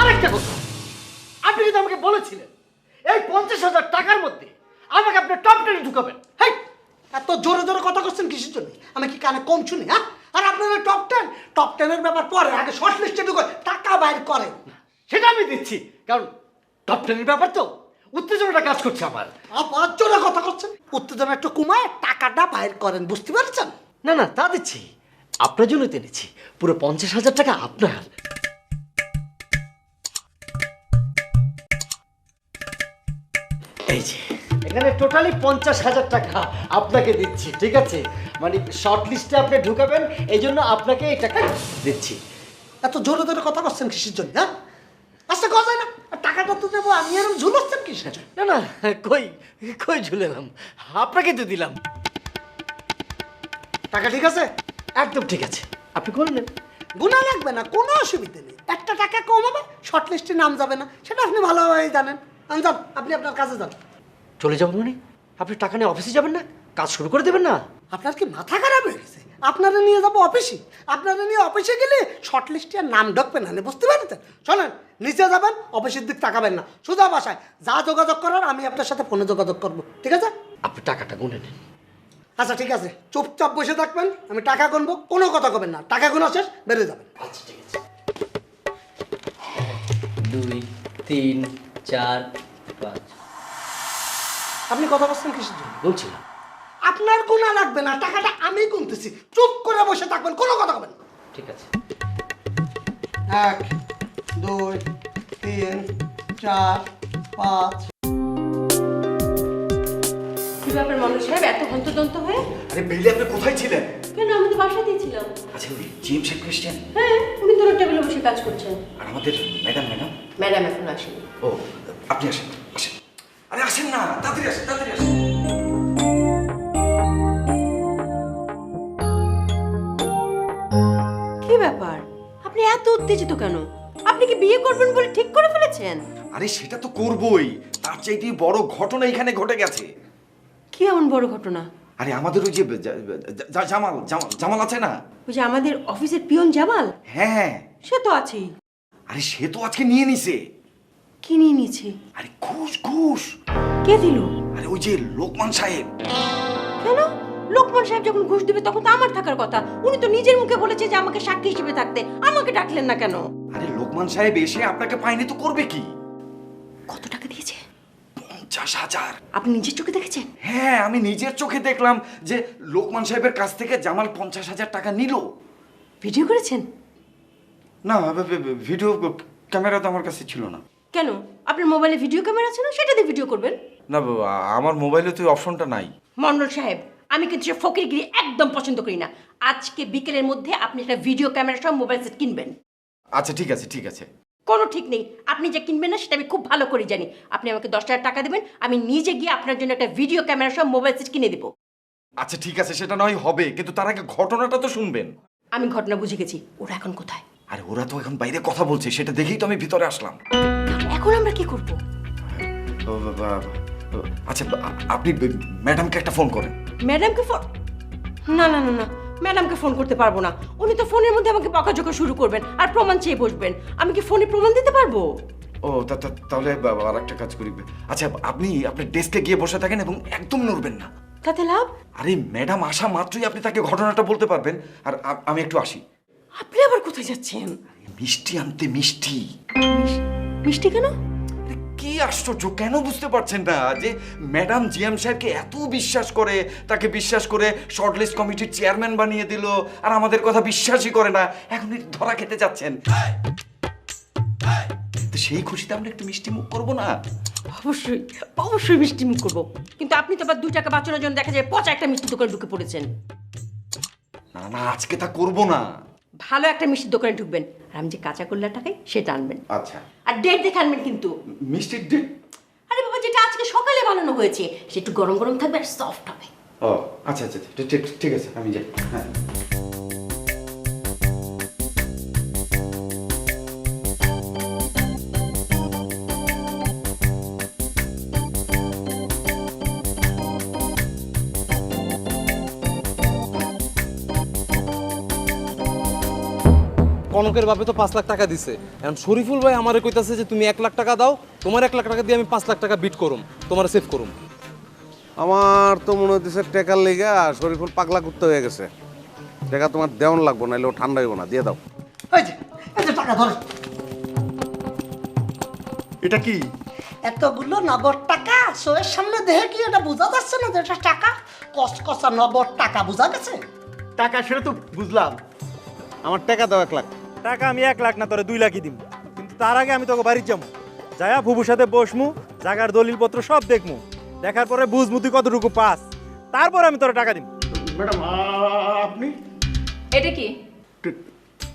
আরেকটা কথা, আপনি কিন্তু আমাকে বলেছিলেন এই 50,000 টাকার মধ্যে আমাকে আপনি টপ 10 ঢুকাবেন। হেই এত জোরে কথা করছেন কিসের জন্য, আমি কি কানে কম শুনি? হ্যাঁ আর আপনারা টপ 10 ব্যাপার পরে, আগে শর্ট লিস্টে ঢুকে টাকা বাইর করেন। সেটা আমি দিচ্ছি, কারণ টপ 10 ব্যাপার তো উত্তেজনাটা কাজ করছে আমার। আবার জোরে কথা করছেন, উত্তেজনা একটু কমায় টাকাটা বাইর করেন, বুঝতে পারছেন? না তা দিচ্ছি, আপনার জন্য এনেছি, পুরো 50,000 টাকা আপনার। এই যে এখানে টোটালি 50,000 টাকা আপনাকে দিচ্ছি, ঠিক আছে? মানে শর্ট লিস্টে আপনি ঢুকাবেন, এই জন্য আপনাকে এই টাকা দিচ্ছি। এত জোরে কথা করছেন কিসের জন্য? হ্যাঁ আচ্ছা কথা না, টাকাটা তো দেবো, আমি এরকম ঝুলছেন কিসের জন্য? না কই ঝুলেলাম, আপনাকে তো দিলাম। টাকা ঠিক আছে? একদম ঠিক আছে, আপনি করে নেন। গুণা লাগবে না, কোনো অসুবিধা নেই, একটা টাকা কম হবে, শর্ট লিস্টে নাম যাবে না, সেটা আপনি ভালোভাবেই জানেন। যান, আপনি আপনার কাজে যান। চলে যাবেন মানে? আপনি টাকা নিয়ে অফিসে যাবেন না, কাজ শুরু করে দেবেন না? আপনার কি মাথা খারাপ হয়ে গেছে? আপনারা নিয়ে যাবো অফিসে, আপনারা নিয়ে অফিসে গেলে শর্ট লিস্টে আর নাম ঢুকবে না, বুঝতে পারছেন? শোনেন, নিচে যাবেন, অফিসের দিক তাকাবেন না, সোজা বাসায় যা যোগাযোগ করার আমি আপনার সাথে ফোনে যোগাযোগ করবো, ঠিক আছে? আপনি টাকাটা গুনে নেন। আচ্ছা ঠিক আছে, চুপচাপ বসে থাকবেন, আমি টাকা গুনবো, কোনো কথা কবেন না, টাকা গোনা শেষ বেরিয়ে যাবেন। আচ্ছা ঠিক আছে। 2 3 4 5 আপনি কথা বলছেন কিসের জন্য? বলছিলাম আপনার গোনা লাগবে না, টাকাটা আমি গুনতেছি, চুপ করে বসে থাকবেন, কোনো কথা কবেন না। ঠিক আছে। 1 2 3 4 5। কি ব্যাপার মনোজ সাহেব, এত হন্তদন্ত হয়ে? আরে বেলি আপনি কোথায় ছিলেন? কেন, আমি তো বাসা দিয়েছিলাম। আচ্ছা ওই জিএম সাহেব এসেছেন? হ্যাঁ, উনি তো টেবিলে বসে কাজ করছেন। আর আমাদের ম্যাডাম ম্যাডাম এখন আসেনি। ও আপনি আসেন আসেন। আরে আসেন না, তাড়াতাড়ি আসেন তাড়াতাড়ি আসেন। কি ব্যাপার, আপনি এত উত্তেজিত কেন? আপনি কি বিয়ে করবেন বলে ঠিক করে ফেলেছেন? আরে সেটা তো করবই, তার চাইতে বড় ঘটনা এখানে ঘটে গেছে। কি এমন বড় ঘটনা? আরে আমাদের ওই যে জামাল জামাল জামাল আছে না? ওই যে আমাদের অফিসের পিয়ন জামাল? হ্যাঁ। সে তো আছেই। আরে সে তো আজকে নিয়ে নিছে। কি নিয়ে নিয়েছে? আরে ঘুষ ঘুষ। কে দিল? আরে ওই যে লোকমান সাহেব। কেন? লোকমান সাহেব যখন ঘুষ দিবে তখন তো আমার থাকার কথা। উনি তো নিজের মুখে বলেছে যে আমাকে সাক্ষী হিসেবে থাকতে, আমাকে ডাকলেন না কেন? আরে লোকমান সাহেব এসে আপনাকে পায়নি তো করবে কি? কত টাকা দিয়েছে? 50,000। আপনি নিজের চোখে দেখেছেন? হ্যাঁ আমি নিজের চোখে দেখলাম যে লোকমান সাহেবের কাছ থেকে জামাল 50,000 টাকা নিল। ভিডিও করেছেন? না ভিডিও ক্যামেরা তো আমার কাছে ছিল না। কেন, আপনার মোবাইলে ভিডিও ক্যামেরা আছে না? সেটা দিয়ে ভিডিও করবেন। না আমার মোবাইলে তো অপশনটা নাই। মন্ডল সাহেব, আমি কিন্তু সে ফকিরগিরি একদম পছন্দ করি না। আজকে বিকেলের মধ্যে আপনি একটা ভিডিও ক্যামেরা সহ মোবাইল সেট কিনবেন। আচ্ছা ঠিক আছে ঠিক আছে। কোনো ঠিক নেই, আপনি যে কিনবেন না সেটা আমি খুব ভালো করে জানি। আপনি আমাকে 10,000 টাকা দেবেন, আমি নিজে গিয়ে আপনার জন্য একটা ভিডিও ক্যামেরা সহ মোবাইল সেট কিনে দেবো। আচ্ছা ঠিক আছে, সেটা নয় হবে, কিন্তু তার আগে ঘটনাটা তো শুনবেন। আমি ঘটনা বুঝে গেছি, ওরা এখন কোথায়? আরে ওরা তো এখন বাইরে কথা বলছে, সেটা দেখেই তো আমি ভিতরে আসলাম। এখন আমরা কি করব? আচ্ছা আপনি ম্যাডামকে একটা ফোন করেন। ম্যাডামকে ফোন? না না না না, ম্যাডামকে ফোন করতে পারবো না। উনি তো ফোনের মধ্যে আমাকে বকাঝকা শুরু করবেন আর প্রমাণ চেয়ে বসবেন। আমি কি ফোনে প্রমাণ দিতে পারবো? ও তাহলে আর একটা কাজ করি। আচ্ছা আপনি আপনার ডেস্কে গিয়ে বসে থাকেন এবং একদম নড়বেন না। তাতে লাভ? আরে ম্যাডাম আসা মাত্রই আপনি তাকে ঘটনাটা বলতে পারবেন। আর আমি একটু আসি। আপনি আবার কোথায় যাচ্ছেন? মিষ্টি আনতে। মিষ্টি? মিষ্টি কেন? কি আশ্চর্য, কেন বুঝতে পারছেন না যে ম্যাডাম জিএম সাহেবকে এত বিশ্বাস করে, তাকে বিশ্বাস করে শর্টলিস্ট কমিটির চেয়ারম্যান বানিয়ে দিল, আর আমাদের কথা বিশ্বাসই করে না, এখন ধরা খেতে যাচ্ছেন। তো সেই খুশিতে আমরা একটু মিষ্টি মুখ করবো না? অবশ্যই অবশ্যই মিষ্টি মুখ করবো, কিন্তু আপনি তো আবার 2 টাকা বাঁচানোর জন্য দেখা যায় পচা একটা মিষ্টির দোকানে ঢুকে পড়েছেন। না না আজকে তা করবো না। ভালো একটা মিষ্টির দোকানে ঢুকবেন, আর আমি যে কাঁচা কল্লা টাকাই সেটা আনবেন। আচ্ছা। আর ডেট দেখে আনবেন কিন্তু। মিষ্টির ডেট? আরে বাবা, যেটা আজকে সকালে বানানো হয়েছে সে একটু গরম গরম থাকবে আর সফট হবে। ও আচ্ছা আচ্ছা ঠিক আছে, আমি যাই। হ্যাঁ। কনকের বাপে তো 5 লাখ টাকা দিছে। এখন শরীফুল ভাই আমারে কইতাছে যে তুমি 1 লাখ টাকা দাও, তোমার 1 লাখ টাকা দিয়ে আমি 5 লাখ টাকা বিট করুম, তোমার সেভ করুম। আমার তো মনে হচ্ছে টাকার লেগা শরীফুল পাগলা করতে হয়ে গেছে। টাকা তোমার দেওয়ান লাগবো, নাহলে ও ঠান্ডা হইব না, দিয়ে দাও। এই যে টাকা ধরে। এটা কি? এতগুলো নগদ টাকা শোয়ের সামনে দেখে কি এটা বোঝা যাচ্ছে না যে এটা টাকা? কসকসা নগদ টাকা বোঝা গেছে? টাকা সেটা তো বুঝলাম। আমার টাকা দাও 1 লাখ। টাকা আমি 1 লাখ না, তোরে 2 লাখই দিব, কিন্তু তার আগে আমি তোকে বাড়ি যাবো, যায়া ফুবুর সাথে বসমু, জাগার দলিলপত্র সব দেখমু, দেখার পরে বুঝমু তুই কতটুকু পাস, তারপর আমি তোর টাকা দিব। ম্যাডাম আপনি? এটা কি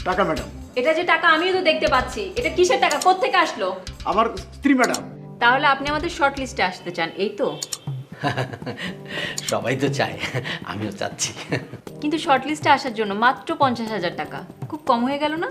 টাকা ম্যাডাম? এটা যে টাকা আমিও তো দেখতে পাচ্ছি, এটা কিসের টাকা, কোত্থেকে আসলো? আমার স্ত্রী ম্যাডাম। তাহলে আপনি আমাদের শর্ট লিস্টে আসতে চান, এই তো? সবাই তো চায়, আমিও চাচ্ছি। কিন্তু শর্ট লিস্টে আসার জন্য মাত্র 50,000 টাকা, খুব কম হয়ে গেল না?